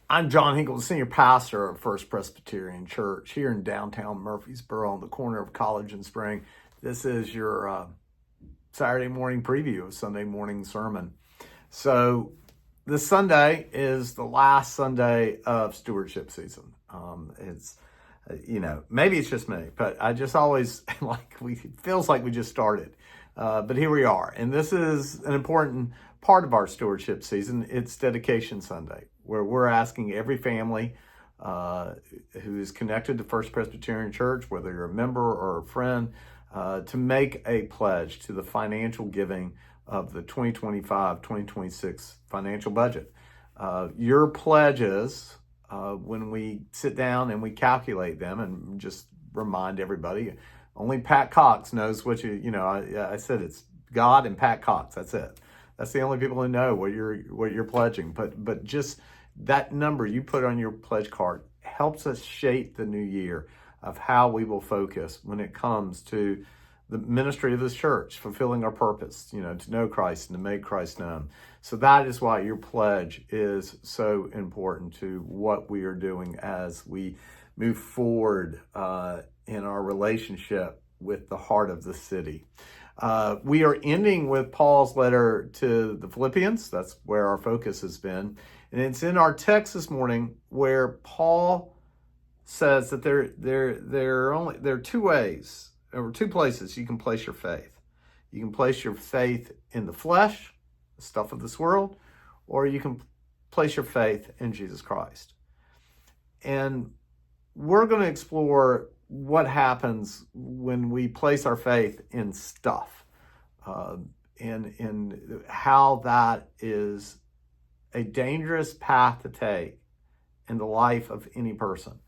I'm John Hinkle, Senior Pastor of First Presbyterian Church here in downtown Murfreesboro on the corner of College and Spring. This is your Saturday morning preview of Sunday morning sermon. So this Sunday is the last Sunday of stewardship season. Maybe it's just me, but I just always it feels like we just started. But here we are. And this is an important part of our stewardship season. It's Dedication Sunday, where we're asking every family who is connected to First Presbyterian Church, whether you're a member or a friend, to make a pledge to the financial giving of the 2025-2026 financial budget. Your pledges, when we sit down and we calculate them, and just remind everybody, only Pat Cox knows what I said it's God and Pat Cox. That's it. That's the only people who know what you're pledging. But just that number you put on your pledge card helps us shape the new year of how we will focus when it comes to the ministry of this church, fulfilling our purpose, to know Christ and to make Christ known. So that is why your pledge is so important to what we are doing as we move forward in our relationship with the heart of the city. We are ending with Paul's letter to the Philippians. That's where our focus has been. And it's in our text this morning where Paul says that there are two ways, or two places you can place your faith. You can place your faith in the flesh, the stuff of this world, or you can place your faith in Jesus Christ. And we're going to explore what happens when we place our faith in stuff, and how that is a dangerous path to take in the life of any person.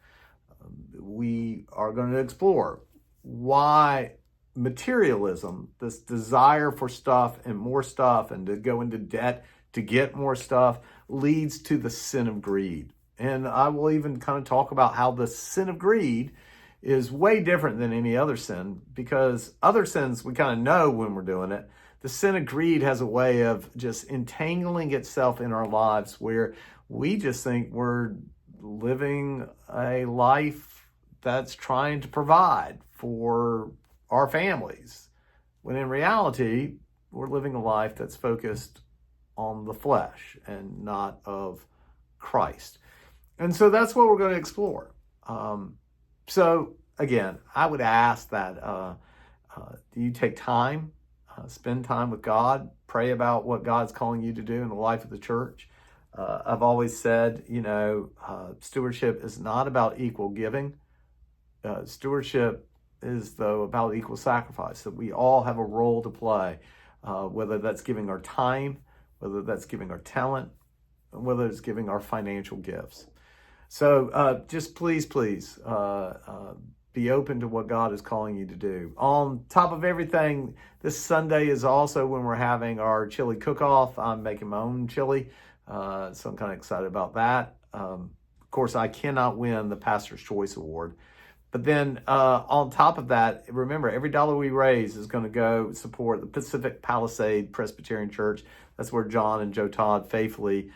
We are going to explore why materialism, this desire for stuff and to go into debt to get more stuff, leads to the sin of greed. And I will even kind of talk about how the sin of greed is way different than any other sin, because other sins we kind of know when we're doing it. The sin of greed has a way of just entangling itself in our lives where we just think we're living a life that's trying to provide for our families, when in reality, we're living a life that's focused on the flesh and not of Christ. And so that's what we're going to explore. So again, I would ask that do you take time, spend time with God, pray about what God's calling you to do in the life of the church. I've always said, stewardship is not about equal giving. Stewardship is, though, about equal sacrifice, that we all have a role to play, whether that's giving our time, whether that's giving our talent, whether it's giving our financial gifts. So just please be open to what God is calling you to do. On top of everything, this Sunday is also when we're having our chili cook-off. I'm making my own chili, so I'm kind of excited about that. Of course, I cannot win the Pastor's Choice Award. But then on top of that, remember, every dollar we raise is going to go support the Pacific Palisade Presbyterian Church. That's where John and Joe Todd faithfully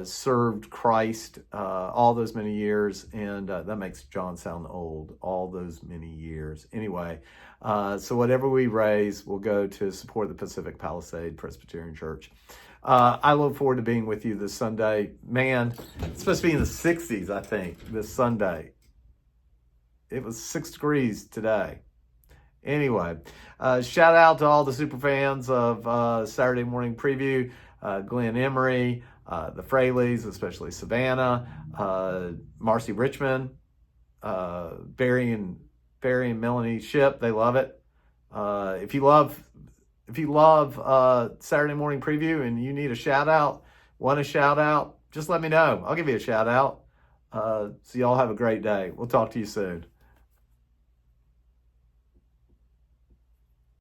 served Christ all those many years. And that makes John sound old, all those many years. Anyway, so whatever we raise will go to support the Pacific Palisade Presbyterian Church. I look forward to being with you this Sunday. Man, it's supposed to be in the 60s, I think, this Sunday. It was 6 degrees today. Anyway, shout out to all the super fans of Saturday Morning Preview, Glenn Emery, the Fraleys, especially Savannah, Marcy Richmond, Barry and Melanie Ship. They love it. If you love Saturday Morning Preview and you need a shout out, want a shout out, just let me know. I'll give you a shout out. So y'all have a great day. We'll talk to you soon.